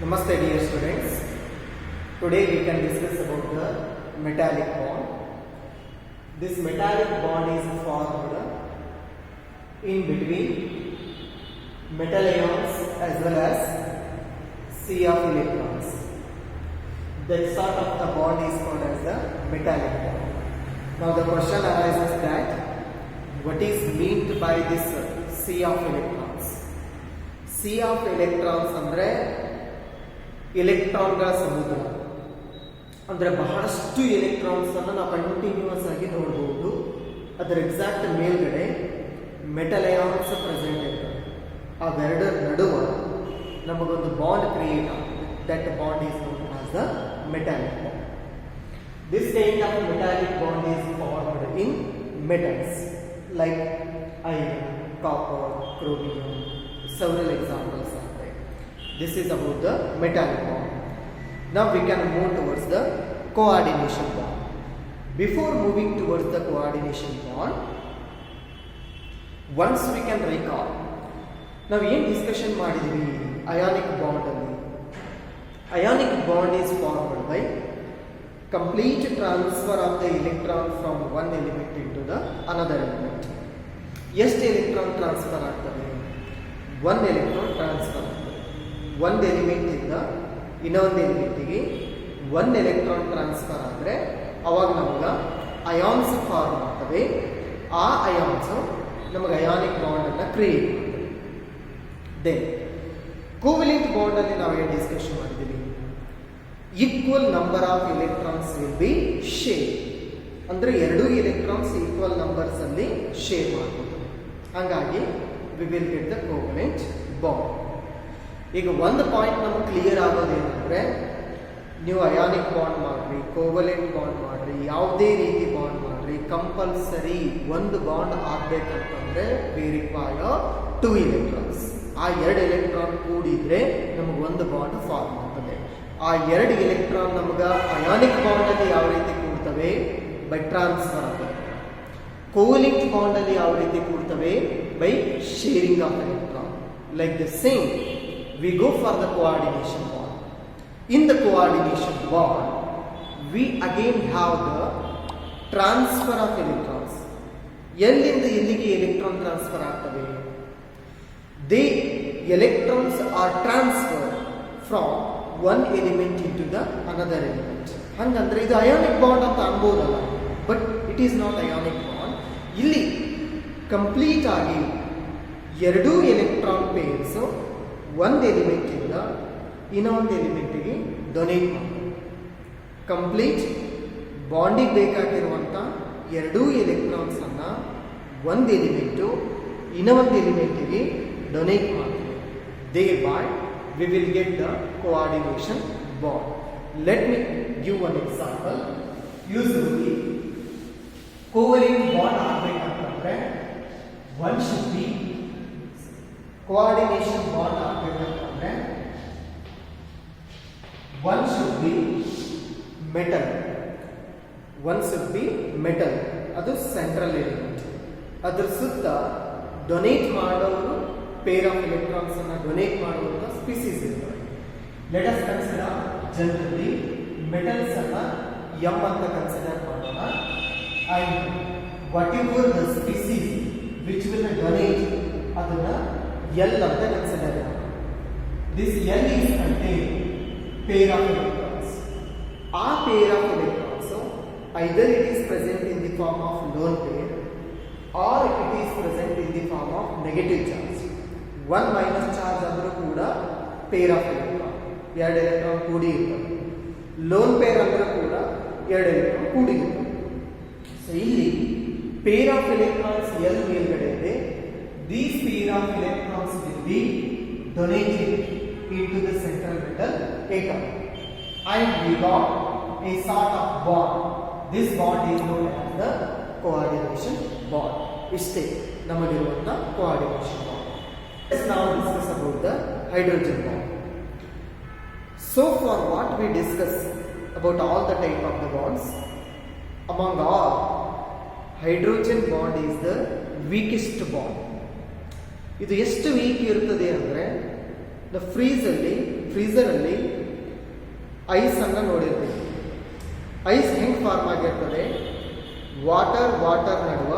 Namaste dear students. Today we can discuss about the metallic bond. This metallic bond is formed in between metal ions as well as sea of electrons. That sort of the bond is called as the metallic bond. Now the question arises that what is meant by this sea of electrons? Sea of electrons andre ಎಲೆಕ್ಟ್ರಾನ್ಗಳ ಸಮುದ್ರ ಅಂದರೆ ಬಹಳಷ್ಟು electrons ಅನ್ನು ನಾವು continuous ಆಗಿ ನೋಡಬಹುದು. ಅದರ exact ಮೇಲ್ಗಡೆ ಮೆಟಲ್ ಅಯಾನ್ಸ್ ಪ್ರೆಸೆಂಟ್ ಇರ್ತವೆ. ಅವೆರಡರ ನಡುವೆ ನಮಗೊಂದು ಬಾಂಡ್ ಕ್ರಿಯೇಟ್ ಆಗುತ್ತೆ. That bond is known as the metallic bond. This kind of metallic bond is formed in metals like iron, copper, chromium. Several examples are there. This is about the metallic bond. Now we can move towards the coordination bond. Before moving towards the coordination bond, once we can recall, ನಾವು ಏನು discussion ಮಾಡಿದ್ವಿ ionic bond ಅಲ್ಲಿ. Ionic bond is formed by complete transfer of the electron from one element into the another element. ಎಷ್ಟು electron transfer ಆಗ್ತದೆ? One electron transfer ಆಗ್ತದೆ. ಒಂದು ಎಲಿಮೆಂಟಿಂದ ಇನ್ನೊಂದು ಎಲಿಮೆಂಟಿಗೆ one electron transfer ಆದರೆ ಅವಾಗ ನಮಗೆ ಅಯಾನ್ಸ್ ಫಾರ್ಮ್ ಆಗ್ತವೆ. ಆ ಅಯಾನ್ಸು ನಮಗೆ ಅಯಾನಿಕ್ ಬಾಂಡನ್ನು ಕ್ರಿಯೇಟ್ ಮಾಡ್ತವೆ. ದೆನ್ ಕೋವೆಲೆಂಟ್ ಬಾಂಡಲ್ಲಿ ನಾವು ಏನು ಡಿಸ್ಕಷನ್ ಮಾಡಿದ್ದೀವಿ? Equal number of electrons will be share. ಅಂದರೆ ಎರಡೂ ಎಲೆಕ್ಟ್ರಾನ್ಸ್ ಈಕ್ವಲ್ ನಂಬರ್ಸಲ್ಲಿ ಶೇರ್ ಮಾಡ್ಬೋದು. ಹಾಗಾಗಿ V will get the covalent bond. ಈಗ ಒಂದು ಪಾಯಿಂಟ್ ನಮಗೆ ಕ್ಲಿಯರ್ ಆಗೋದೇನೆಂದರೆ, ನೀವು ಅಯಾನಿಕ್ ಬಾಂಡ್ ಮಾಡಿರಿ, ಕೋವಲೆಂಟ್ ಬಾಂಡ್ ಮಾಡಿರಿ, ಯಾವುದೇ ರೀತಿ ಬಾಂಡ್ ಮಾಡಿರಿ, ಕಂಪಲ್ಸರಿ ಒಂದು ಬಾಂಡ್ ಆಗಬೇಕಂತಂದರೆ ವಿ ರಿಕ್ವೈರ್ 2 ಎಲೆಕ್ಟ್ರಾನ್ಸ್. ಆ 2 ಎಲೆಕ್ಟ್ರಾನ್ ಕೂಡಿದ್ರೆ ನಮಗೆ ಒಂದು ಬಾಂಡ್ ಫಾರ್ಮ್ ಆಗ್ತದೆ. ಆ 2 ಎಲೆಕ್ಟ್ರಾನ್ ನಮಗೆ ಅಯಾನಿಕ್ ಬಾಂಡಲ್ಲಿ ಯಾವ ರೀತಿ ಕೂಡ್ತವೆ? ಬೈ ಟ್ರಾನ್ಸ್ಫರ್ ಆಗುತ್ತೆ. ಕೋವಲೆಂಟ್ ಬಾಂಡಲ್ಲಿ ಯಾವ ರೀತಿ ಕೂಡ್ತವೆ? By sharing of electron. Like the same we go for the coordination bond. In the coordination bond, we again have the transfer of electrons. ಎಲ್ಲಿಂದ ಎಲ್ಲಿಗೆ ಎಲೆಕ್ಟ್ರಾನ್ ಟ್ರಾನ್ಸ್ಫರ್ ಆಗ್ತವೆ? The electrons are transferred from one element into the another element. ಹಂಗಂದ್ರೆ ಇದು ionic bond ಅಂತ ಅನ್ಬೋದಲ್ಲ, but it is not ionic bond. ಇಲ್ಲಿ complete ಆಗಿ ಎರಡೂ ಎಲೆಕ್ಟ್ರಾನ್ ಪೇರ್ಸ್ ಒಂದು ಎಲಿಮೆಂಟಿಂದ ಇನ್ನೊಂದು ಎಲಿಮೆಂಟಿಗೆ ಡೊನೇಟ್ ಮಾಡ್ತಾರೆ. ಕಂಪ್ಲೀಟ್ ಬಾಂಡಿಗೆ ಬೇಕಾಗಿರುವಂಥ ಎರಡೂ ಎಲೆಕ್ಟ್ರಾನ್ಸನ್ನು ಒಂದು ಎಲಿಮೆಂಟು ಇನ್ನೊಂದು ಎಲಿಮೆಂಟಿಗೆ ಡೊನೇಟ್ ಮಾಡ್ತಾರೆ. Thereby we will get the coordination bond. Let me give one example. Usually covalent bond ಆಗಬೇಕಂತಂದ್ರೆ one should be coordination bond ಆಗಬೇಕಂತಂದ್ರೆ one should be metal. ಅದು ಸೆಂಟ್ರಲ್ ಎಲಿಮೆಂಟ್. ಅದ್ರ ಸುತ್ತ ಡೊನೇಟ್ ಮಾಡೋರು ಪೇರ್ ಆಫ್ ಎಲೆಕ್ಟ್ರಾನ್ಸ್ ಅನ್ನ donate ಮಾಡುವಂತ species ಇರ್ತವೆ. Let us consider generally metals ಅನ್ನ ಎಂ ಅಂತ ಕನ್ಸಿಡರ್ ಮಾಡೋಣ. And whatever the species which will donate ಅದನ್ನ L ಅಂತ ಕನ್ಸಿಡರ್ ಮಾಡೋಣ. This L is contain pair of electrons. ಆ pair of electrons either it is present in the form of lone pair or it is present in the form of negative charge. 1 minus charge ಅಂದ್ರೂ ಕೂಡ pair of electron, 2 electron ಕೂಡಿ ಇರ್ತವೆ. Lone pair ಅಂದ್ರೂ ಕೂಡ 2 electron ಕೂಡಿ ಇರ್ತವೆ. So ಇಲ್ಲಿ pair of electrons L ಮೇಲ್ಗಡೆ ಇದೆ. These pair of electrons will be donated into the central metal atom and we got a sort of bond. This bond is known as the coordination bond. Ishte namagiruvanna coordination bond. Let's now discuss about the hydrogen bond. So far what we discussed about all the type of the bonds, among all hydrogen bond is the weakest bond. ಇದು ಎಷ್ಟು weak ಇರುತ್ತದೆ ಅಂದರೆ, the ಫ್ರೀಸಲ್ಲಿ ಫ್ರೀಸರಲ್ಲಿ ice ಅನ್ನು ನೋಡಿರ್ತೀವಿ. Ice ಹೆಂಗೆ form ಆಗಿರ್ತದೆ, water ನಡುವ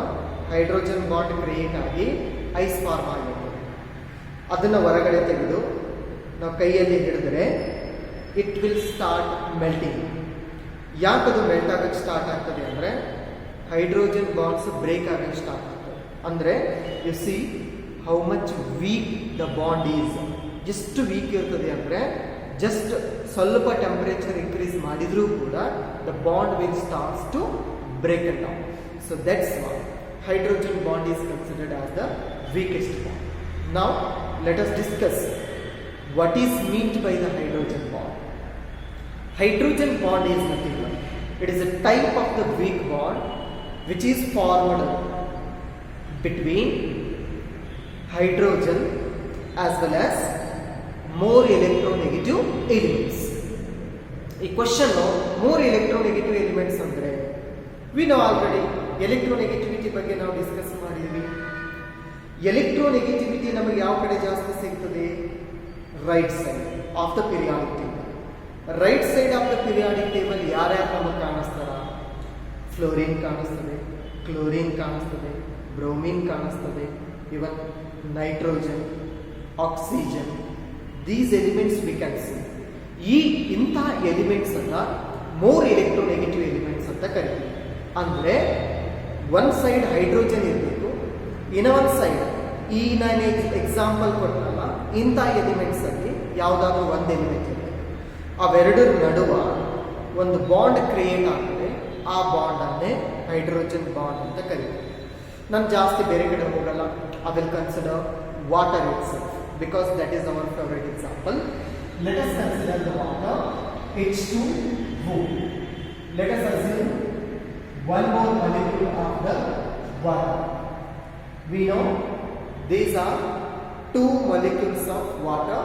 hydrogen bond create ಆಗಿ ಐಸ್ ಫಾರ್ಮ್ ಆಗಿರ್ತದೆ. ಅದನ್ನು ಹೊರಗಡೆ ತೆಗೆದು ನಾವು ಕೈಯಲ್ಲಿ ಹಿಡಿದ್ರೆ ಇಟ್ ವಿಲ್ ಸ್ಟಾರ್ಟ್ ಮೆಲ್ಟಿಂಗ್. ಯಾಕದು ಮೆಲ್ಟ್ ಆಗಕ್ಕೆ ಸ್ಟಾರ್ಟ್ ಆಗ್ತದೆ ಅಂದರೆ ಹೈಡ್ರೋಜನ್ ಬಾಂಡ್ಸ್ ಬ್ರೇಕ್ ಆಗಕ್ಕೆ ಸ್ಟಾರ್ಟ್ ಆಗ್ತದೆ. ಅಂದರೆ you see how much weak the bond is. ಎಷ್ಟು ವೀಕ್ ಇರ್ತದೆ ಅಂದರೆ ಜಸ್ಟ್ ಸ್ವಲ್ಪ ಟೆಂಪರೇಚರ್ ಇನ್ಕ್ರೀಸ್ ಮಾಡಿದರೂ ಕೂಡ the bond will starts to break it down. So that's why hydrogen bond is considered as the weakest bond. Now let us discuss what is meant by the hydrogen bond. Hydrogen bond is nothing but it is a type of the weak bond which is formed between hydrogen as well as more electronegative elements. A question of more electronegative elements andre we know already electronegativity ಬಗ್ಗೆ ನಾವು discuss ಮಾಡಿದ್ವಿ. Electronegativity ನಮಗೆ ಯಾವ ಕಡೆ ಜಾಸ್ತಿ ಸಿಗ್ತದೆ? Right side of the periodic table. Right side of the periodic table ಯಾರ್ಯಾರು ನಮಗೆ ಕಾಣಿಸ್ತಾರ? ಫ್ಲೋರಿನ್ ಕಾಣಿಸ್ತದೆ, ಕ್ಲೋರಿನ್ ಕಾಣಿಸ್ತದೆ, ಬ್ರೋಮಿನ್ ಕಾಣಿಸ್ತದೆ, even nitrogen, oxygen. These elements we can see. ಇಂಥ ಎಲಿಮೆಂಟ್ಸ್ ಅನ್ನ ಮೋರ್ ಎಲೆಕ್ಟ್ರೋನೆಗೆಟಿವ್ ಎಲಿಮೆಂಟ್ಸ್ ಅಂತ ಕರಿತೀವಿ. ಅಂದರೆ ಒನ್ ಸೈಡ್ ಹೈಡ್ರೋಜನ್ ಇರಬೇಕು, ಇನ್ನೊಂದು ಸೈಡ್ ಈ ನಾನು ಎಕ್ಸಾಂಪಲ್ ಕೊಟ್ಟನಲ್ಲ ಇಂಥ ಎಲಿಮೆಂಟ್ಸ್ ಅಲ್ಲಿ ಯಾವುದಾದ್ರೂ ಒಂದು ಎಲಿಮೆಂಟ್ ಇದೆ, ಅವೆರಡರ ನಡುವ ಒಂದು ಬಾಂಡ್ ಕ್ರಿಯೇಟ್ ಆಗ್ತದೆ. ಆ ಬಾಂಡ್ ಅನ್ನೇ ಹೈಡ್ರೋಜನ್ ಬಾಂಡ್ ಅಂತ ಕರೀತೀವಿ. ನಾನು ಜಾಸ್ತಿ ಬೇರೆ ಕಡೆ ಹೋಗಲ್ಲ. I will consider water itself because that is our favourite example. Let us consider the water H2O. Let us assume one more molecule of the water. We know these are two molecules of water.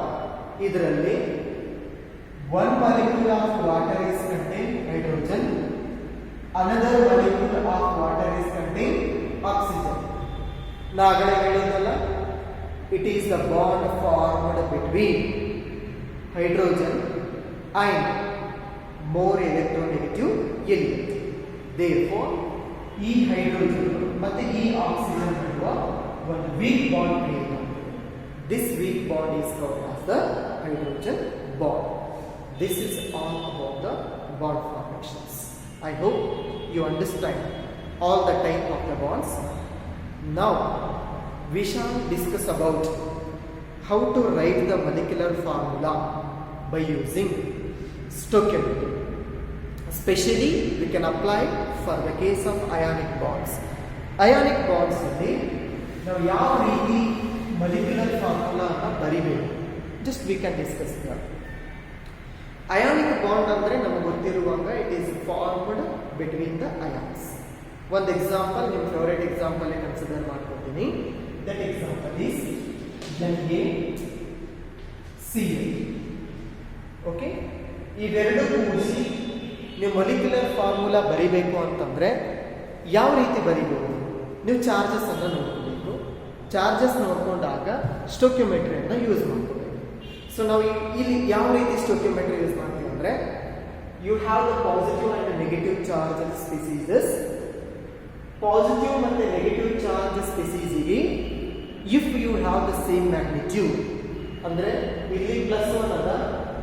ಇದರಲ್ಲಿ one molecule of water is contained hydrogen, another molecule of water is contained oxygen. ನಾಗಲೇ ಹೇಳಿದ್ನಲ್ಲ, it is the bond formed between hydrogen and more electronegative element. Therefore, ಈ hydrogen ಮತ್ತೆ ಈ oxygen ನಡುವ ಒಂದು weak bond create ಆಗುತ್ತೆ. This weak bond is called as the hydrogen bond. This is all about the bond formations. I hope you understand all the type of the bonds. Now, we shall discuss about how to write the molecular formula by using stoichiometry. Especially we can apply for the case of ionic bonds. Ionic bonds ಅಲ್ಲಿ ನಾವು ಯಾವ ರೀತಿ molecular formula ಅನ್ನು ಬರಿಬೇಕು, just we can discuss here. Ionic bond ಅಂದ್ರೆ ನಮಗೆ ಗೊತ್ತಿರುವಾಗ it is formed between the ions. ಒಂದು example, ನಿಮ್ಮ ಫೇವರೇಟ್ ಎಕ್ಸಾಂಪಲ್ ಕನ್ಸಿಡರ್ ಮಾಡ್ಕೊತೀನಿ. That example is NaCl. Okay, ಇವೆರಡು ಕೂಡಿಸಿ ನೀವು ಮೊಲಿಕ್ಯುಲರ್ ಫಾರ್ಮುಲಾ ಬರಿಬೇಕು ಅಂತಂದರೆ ಯಾವ ರೀತಿ ಬರಿಬೋದು? ನೀವು ಚಾರ್ಜಸ್ ಅನ್ನು ನೋಡ್ಕೋಬೇಕು. ಚಾರ್ಜಸ್ ನೋಡ್ಕೊಂಡಾಗ ಸ್ಟೋಕ್ಯೋಮೆಟ್ರಿಯನ್ನು ಯೂಸ್ ಮಾಡ್ಕೋಬೇಕು. ಸೊ ನಾವು ಇಲ್ಲಿ ಯಾವ ರೀತಿ ಸ್ಟೋಕ್ಯೋಮೆಟ್ರಿ ಯೂಸ್ ಮಾಡ್ತೀವಿ ಅಂದರೆ, you have the positive and negative charge species. Positive ಮತ್ತು ನೆಗೆಟಿವ್ ಚಾರ್ಜ್ ಸ್ಪೀಸೀಸಿಗೆ if you have the same magnitude, ಅಂದರೆ ಇಲ್ಲಿ +1 ಅದ,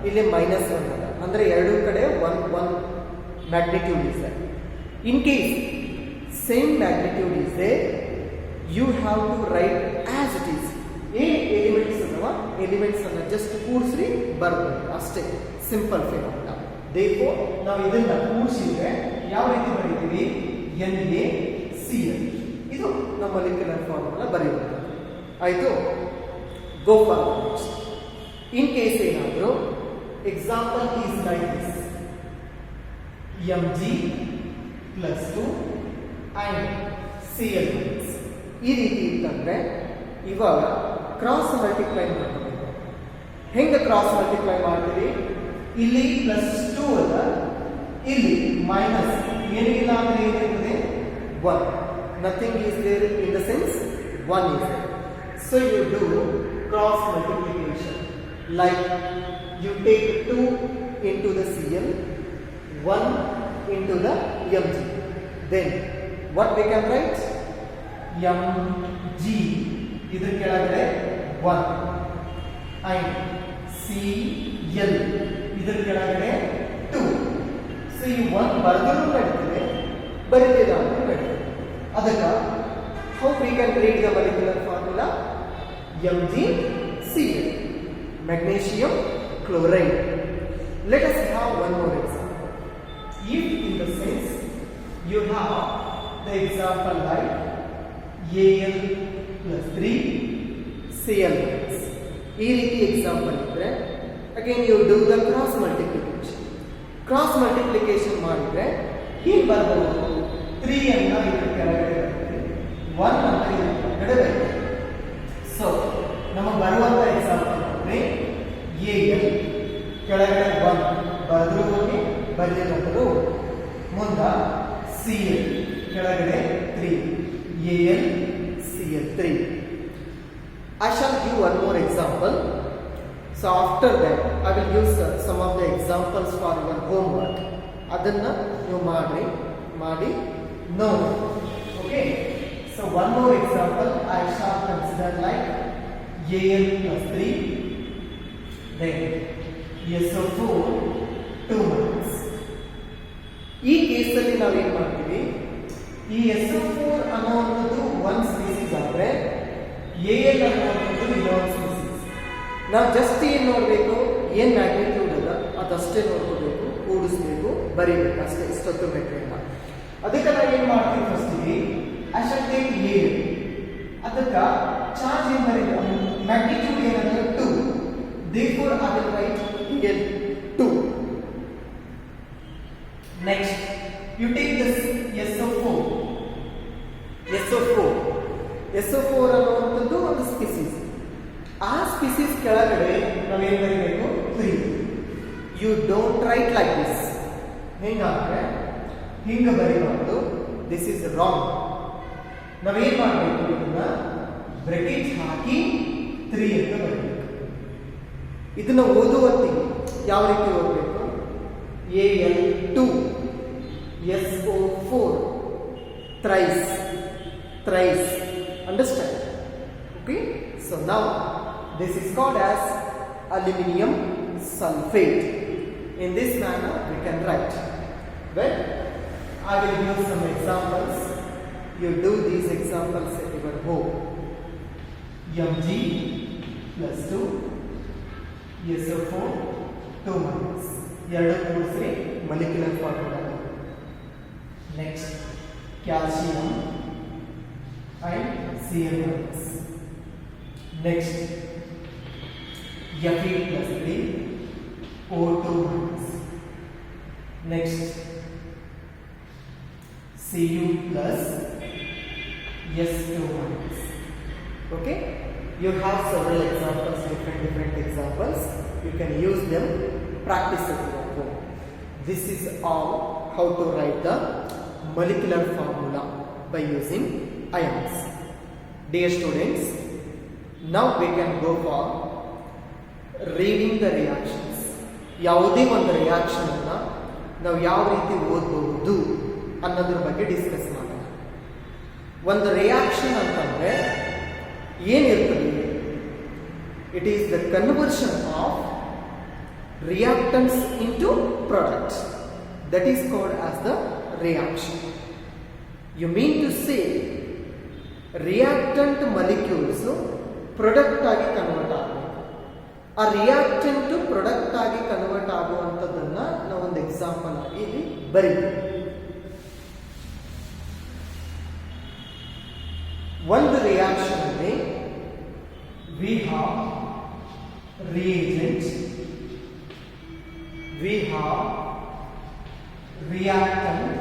ಇಲ್ಲಿ -1 ಅದ, ಅಂದರೆ ಎರಡೂ ಕಡೆ one magnitude is there. In case same magnitude is there, you have to write as it is. Elements ಅನ್ನ ಜಸ್ಟ್ ಕೂಡಿಸಿ ಬರಬೇಕು ಅಷ್ಟೇ, ಸಿಂಪಲ್ ಫಿನಾಮಿನಾ. therefore ನಾವು ಇದನ್ನ ಕೂಡಿಸಿದ್ರೆ ಯಾವ ರೀತಿ ಬರೀತೀವಿ? NaCl. ಇದು ನಮ್ಮ ಮೊಲಿಕ್ಯುಲರ್ ಫಾರ್ಮುಲಾ ಬರೆಯಬೇಕು. ಆಯಿತು, go for next. In case ಏನಾದರೂ example is like this, Mg+2 and Cl-. ಈ ರೀತಿ ಇತ್ತಂದ್ರೆ ಇವಾಗ ಕ್ರಾಸ್ ಮಲ್ಟಿಪ್ಲೈ ಮಾಡ್ಕೋಬೇಕು. ಹೆಂಗೆ ಕ್ರಾಸ್ ಮಲ್ಟಿಪ್ಲೈ ಮಾಡ್ತೀವಿ? ಇಲ್ಲಿ +2 ಅದ, ಇಲ್ಲಿ ಮೈನಸ್, ಏನಿಲ್ಲ ಅಂದ್ರೆ ಏನಿರ್ತದೆ? 1. Nothing is there in the sense 1 is there. So you do cross multiplication like you take 2 into the Cl, 1 into the Mg. Then what we can write? Mg ಇದರ ಕೆಳಗಡೆ 1 and Cl ಇದರ ಕೆಳಗಡೆ 2. So ಈ 1 ಬರೆದರೂ ನಡೀತದೆ, ಬರೀತಿಲ್ಲ ಅಂತ ನಡೀತದೆ. ಅದಕ್ಕೆ how we can read the molecular formula? MgCl, magnesium chloride. Let us have one more example. If in the sense you have the example like Al plus 3 Cl plus. ಈ ರೀತಿ example ಇದ್ರೆ again you do the cross multiplication. Cross multiplication ಮಾಡಿದ್ರೆ ಏನು ಬರಬಹುದು? 3 ಅನ್ನ ಇದರ ಕೆಳಗಡೆ ಬರುತ್ತೆ, 1 ಅನ್ನ ಇದರ ಕೆಳಗಡೆ ಬರುತ್ತೆ. ಸೊ ನಮಗೆ ಬರುವಂತ ಎಕ್ಸಾಂಪಲ್ ಅಂದ್ರೆ Al ಕೆಳಗಡೆ 1 ಬರೆದ್ರು ಹೋಗಿ, ಬರೆದಿರೋ ಮುಂದ Cl ಕೆಳಗಡೆ 3, AlCl3. I shall give one more example. So after that I will use some of the examples for your homework. Adanna ನೀವು ಮಾಡಿ ನೋಡಿ. Okay, so one more example I shall consider like Al plus 3, then SO4 2 minus. ಈ ಕೇಸಲ್ಲಿ ನಾವು ಏನು ಮಾಡ್ತೀವಿ? ಈ SO4 ಅನ್ನೋದು ಒಂದು ಸ್ಪೀಸೀಸ್ ಆದರೆ Al ಅನ್ನೋದು ಇನ್ನೊಂದು ಸ್ಪೀಸೀಸ್. ನಾವು ಜಸ್ಟ್ ಏನು ನೋಡಬೇಕು, ಏನು ಮ್ಯಾಗ್ನಿಟ್ಯೂಡ್ ಅದ ಅದಷ್ಟೇ ನೋಡ್ಕೋಬೇಕು, ಕೂಡಿಸ್ಬೇಕು, ಬರೀಬೇಕು ಅಷ್ಟೇ, ಇಷ್ಟೊತ್ತು ಮೆಟ್ರಿಯಲ್ಲ. ಅದಕ್ಕೆ ನಾವು ಏನು ಮಾಡ್ತೀವಿ? ಫಸ್ಟಿಗೆ ಐ ಶಾಲ್ ಟೇಕ್ Al. ಅದಕ್ಕೆ ಚಾರ್ಜ್ ಏನು ಬರೀಬೇಕು? ಮ್ಯಾಗ್ನಿಟ್ಯೂಡ್ ಏನಂದ್ರೆ 2. therefore I will write Al2. next you take this SO4 ಅನ್ನುವಂಥದ್ದು ಒಂದು ಸ್ಪೀಸೀಸ್. ಆ ಸ್ಪೀಸೀಸ್ ಕೆಳಗಡೆ ನಾವೇನು ಬರೀಬೇಕು? 3. You don't write like this. ಹೆಂಗಾದ್ರೆ ಹಿಂಗೆ ಬರೀಬಾರ್ದು, ದಿಸ್ ಇಸ್ ರಾಂಗ್. ನಾವೇನು ಮಾಡಬೇಕು? ಇದನ್ನ ಬ್ರೆಕೆಟ್ ಹಾಕಿ 3 ಅಂತ ಬರೀಬೇಕು. ಇದನ್ನ ಓದುವಂತಿಗೆ ಯಾವ ರೀತಿ ಓದಬೇಕು? Al2 SO4 thrice. Understand? Okay, so now this is called as aluminium sulfate. In this manner we can write. Well, I will give some examples. You do these examples at your home. Mg plus 2 SO4 2 minus. ಎರಡು ಕೂಡಿಸಿ molecular formula. Next, calcium and Cl minus. Next, Fe plus 3 O2 minus. Next, Cu plus S2 minus. Okay, you have several examples, different examples. You can use them, practice at your home. This is all how to write the molecular formula by using ions. Dear students, now we can go for reading the reactions. ಯಾವುದೇ ಒಂದು reaction ಅನ್ನ ನಾವು ಯಾವ ರೀತಿ ಓದಬಹುದು ಅನ್ನೋದ್ರ ಬಗ್ಗೆ discuss ಮಾಡೋಣ. ಒಂದು ರಿಯಾಕ್ಷನ್ ಅಂತಂದ್ರೆ ಏನಿರ್ತದೆ? It is the conversion of reactants into products. That is called as the reaction. You mean to say reactant molecules product ಆಗಿ ಕನ್ವರ್ಟ್ ಆಗಬೇಕು. ಆ ರಿಯಾಕ್ಟೆಂಟ್ ಪ್ರಾಡಕ್ಟ್ ಆಗಿ ಕನ್ವರ್ಟ್ ಆಗುವಂಥದ್ದನ್ನ ನಾವು ಒಂದು ಎಕ್ಸಾಂಪಲ್ ಆಗಿ ಇಲ್ಲಿ ಬರೀತೀವಿ. ಒಂದು ರಿಯಾಕ್ಷನ್ ಅಲ್ಲಿ we have reagent, we have reactant,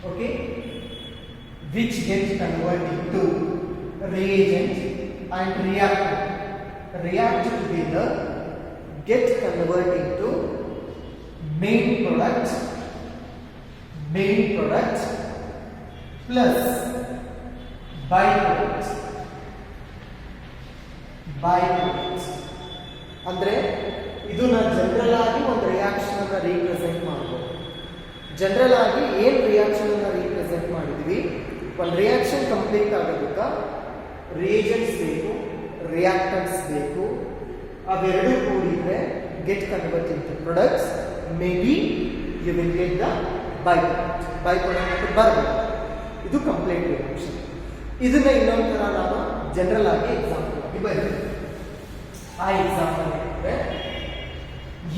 okay, which gets converted to reagent and reactant. React together, get converted to main product plus byproduct ಅಂದರೆ ಇದನ್ನ ಜನರಲ್ ಆಗಿ ಒಂದು ರಿಯಾಕ್ಷನ್ ಅನ್ನು ರೀಪ್ರೆಸೆಂಟ್ ಮಾಡ್ಬೋದು. ಜನರಲ್ ಆಗಿ ಏನು ರಿಯಾಕ್ಷನ್ ಅನ್ನು ರೀಪ್ರೆಸೆಂಟ್ ಮಾಡಿದ್ವಿ, ಒಂದು ರಿಯಾಕ್ಷನ್ ಕಂಪ್ಲೀಟ್ ಆಗೋದಕ್ಕೆ ರಿಯೇಜೆಂಟ್ಸ್ ಬೇಕು, ರಿಯಾಕ್ಟೆಂಟ್ಸ್ ಬೇಕು, ಅವೆರಡೂ ಕೂಡಿದ್ರೆ get convert into products, maybe you will get the by product ಬರಬೇಕು. ಇದು ಕಂಪ್ಲೀಟ್ ರಿಯಾಕ್ಷನ್. ಇದನ್ನ ಇನ್ನೊಂದು ಥರ ನಾನು ಜನರಲ್ ಆಗಿ ಎಕ್ಸಾಂಪಲ್ ಆಗಿ ಬರೀತೀನಿ. ಆ ಎಕ್ಸಾಂಪಲ್ ಏನಂದ್ರೆ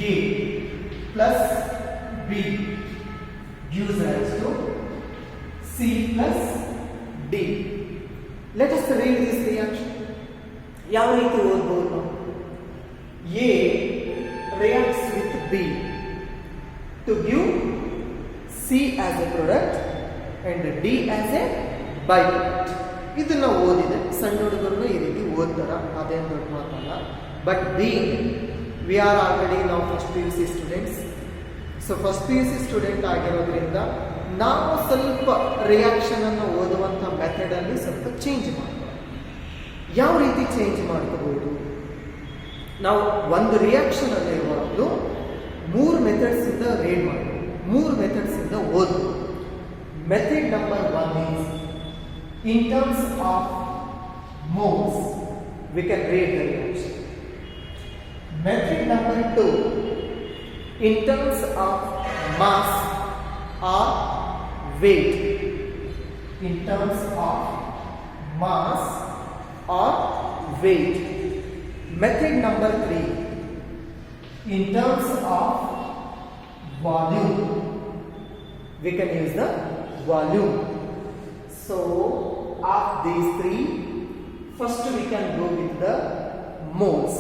A plus B gives rise to C plus D. Let us read this reaction. ಯಾವ ರೀತಿ ಓದ್ಬೋದು ನಾವು? A reacts with B to give C as a product and D as a byproduct. ಇದನ್ನ ಓದಿದೆ, ಸಣ್ಣ ಹುಡುಗರು ಈ ರೀತಿ ಓದ್ತಾರ, ಅದೇನು ದೊಡ್ಡ ಮಾತಲ್ಲ. ಬಟ್ ವಿ ಆರ್ ಆಲ್ರೆಡಿ ನಾವು first PUC students. So first PUC student ಆಗಿರೋದ್ರಿಂದ ನಾವು ಸ್ವಲ್ಪ ರಿಯಾಕ್ಷನ್ ಅನ್ನು ಓದುವಂಥ ಮೆಥಡಲ್ಲಿ ಸ್ವಲ್ಪ ಚೇಂಜ್ ಮಾಡ್ತೀವಿ. ಯಾವ ರೀತಿ ಚೇಂಜ್ ಮಾಡ್ಕೋಬಹುದು? ನಾವು ಒಂದು ರಿಯಾಕ್ಷನ್ ಅಲ್ಲಿ ಇರುವಾಗಲೂ 3 ಮೆಥಡ್ಸ್ ಇಂದ ರೀಡ್ ಮಾಡಬಹುದು, 3 ಮೆಥಡ್ಸ್ ಇಂದ ಓದಬಹುದು. Method number 1 is in terms of moles we can read the reaction. Method number 2 in terms of mass or weight. In terms of mass or weight. Method number 3 in terms of volume. We can use the volume. So of these 3, first we can go with the moles.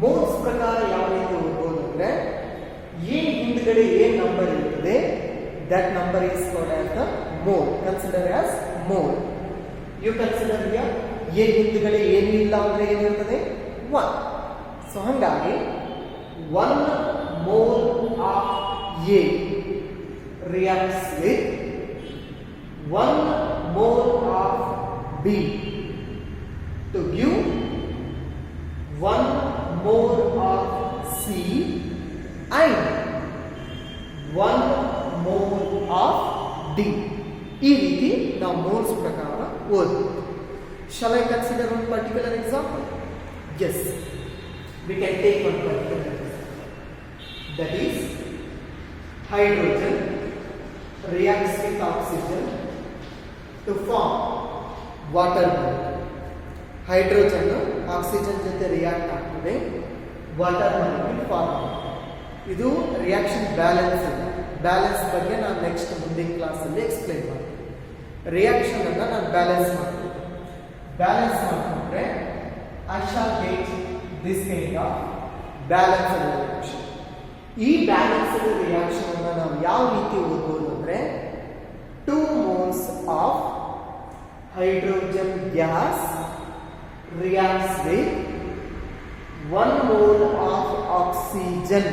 Moles ಪ್ರಕಾರ ಯಾವ ರೀತಿ ಓದ್ಬೋದು ಅಂದ್ರೆ A ಹಿಂದ್ಗಡೆ ಏನ್ number ಇರ್ತದೆ, that number is called as the mole. Consider as mole. You consider here a ಹಿಂದ್ಗಡೆ ಏನು ಇಲ್ಲ ಅಂದ್ರೆ ಏನಿರ್ತದೆ 1. ಸೊ ಹಂಗಾಗಿ 1 mole of A reacts with 1 mole of B to give 1 mole of C and 1 mole of D. ಈ ರೀತಿ ನಾವು moles ಪ್ರಕಾರ ಓದ್ಬೋದು. Shall I consider one particular example? Yes, we can take one particular example. That is, hydrogen reacts with oxygen to form water molecule. Hydrogen oxygen ಜೊತೆ react ಆಗ್ತದೆ, water molecule form ಆಗುತ್ತೆ. ಇದು reaction balance ಇದೆ. Balance ಬಗ್ಗೆ ನಾನು next ಮುಂದಿನ ಕ್ಲಾಸಲ್ಲಿ explain ಮಾಡ್ತೀನಿ. ರಿಯಾಕ್ಷನ್ ಅನ್ನ ನಾನು ಬ್ಯಾಲೆನ್ಸ್ ಮಾಡ್ತೀನಿ. ಬ್ಯಾಲೆನ್ಸ್ ಮಾಡಿಕೊಂಡ್ರೆ I shall get this kind of balanced reaction. ಈ ಬ್ಯಾಲೆನ್ಸ್ಡ್ ರಿಯಾಕ್ಷನ್ ಅನ್ನ ನಾವು ಯಾವ ರೀತಿ ಓದ್ಬೋದು ಅಂದ್ರೆ 2 moles of hydrogen gas reacts with 1 mole of oxygen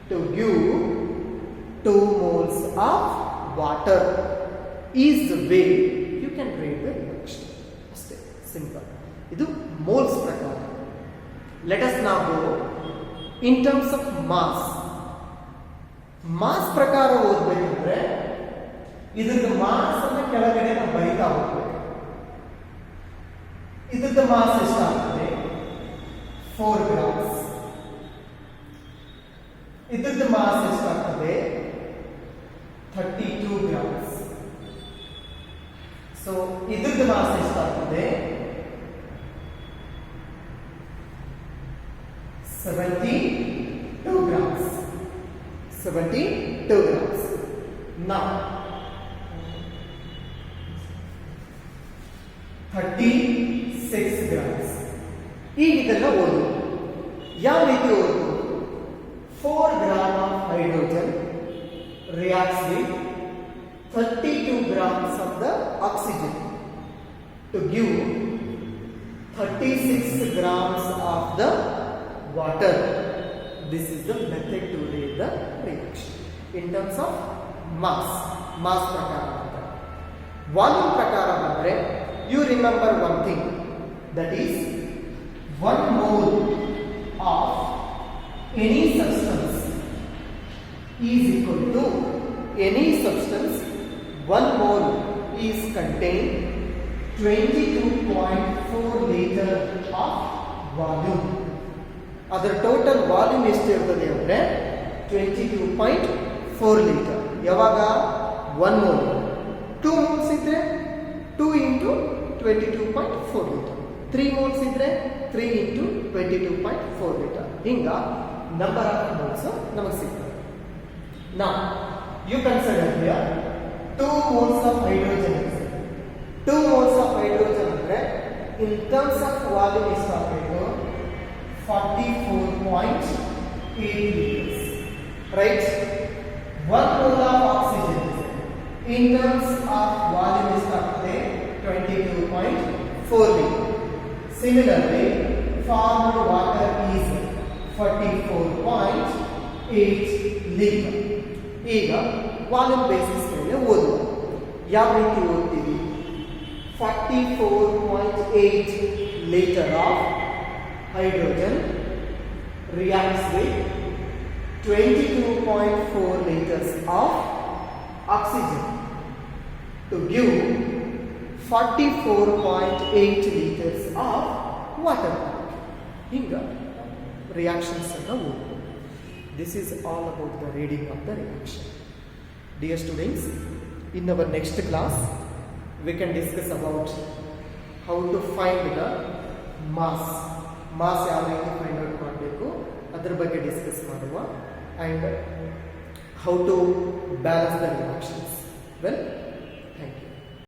to give 2 moles of water is the way you can read the reaction. Aste simple. Idu moles prakara. Let us now go in terms of mass. Mass prakara ಓದಬೇಕಂದ್ರೆ ಇದರ mass ಅನ್ನು ಕೆಳಗಡೆ ನಾವು ಬರೀತಾ ಹೋಗ್ಬೇಕು. ಇದರ mass ಎಷ್ಟಾಗ್ತದೆ 4 grams. ಇದರ mass ಎಷ್ಟಾಗ್ತದೆ 32 ಗ್ರಾಮ್ಸ್. ಸೊ ಇದರ ಮಾಸ್ ಎಷ್ಟಾಗ್ತದೆ 72 ಗ್ರಾಮ್ಸ್. 72 ಗ್ರಾಮ್ಸ್. Now 36 grams. ಈಗ ಇದನ್ನ ಓದು. ಯಾವ ರೀತಿ ಓದು? 4 gram of hydrogen reacts with 32 grams of the oxygen to give 36 grams of the water. This is the method to read the reaction in terms of mass. Mass prakara. Volume prakara bandre, you remember one thing, that is 1 mole of any substance is equal to any substance 1 mole is contained 22.4 liter of volume. ಅದರ total volume ಎಷ್ಟಿರ್ತದೆ ಅಂದರೆ 22.4 litre. ಯಾವಾಗ 1 mole 2 moles ಇದ್ರೆ 2 into 22.4 litre, 3 moles ಇದ್ರೆ 3 into 22.4 litre. ಹಿಂಗ number of moles ನಮಗೆ ಸಿಗ್ತದೆ. ನಾ you consider here 2 moles of hydrogen. 2 moles of hydrogen ಅಂದ್ರೆ in terms of volume ಎಷ್ಟಾಗಬೇಕು? 44.8 liters. Right? 1 mole of oxygen in terms of volume ಎಷ್ಟಾಗ್ತದೆ? 22.4 liters. Similarly, formed water is 44.8 liters. ಈಗ volume basis ಮೇಲೆ ಓದುವ. ಯಾವ ರೀತಿ ಓದ್ತೀವಿ? 44.8 litre of hydrogen reacts with 22.4 liters of oxygen to give 44.8 liters of water. ಹಿಂಗ reactions ಅನ್ನು ಓದ್ಬೋದು. This is all about the reading of the reaction. Dear students, in our next class, we can discuss about how to find the mass. Mass ಯಾವ ರೀತಿ find out ಮಾಡಬೇಕು ಅದರ ಬಗ್ಗೆ discuss ಮಾಡುವ, and how to balance the reactions. Well,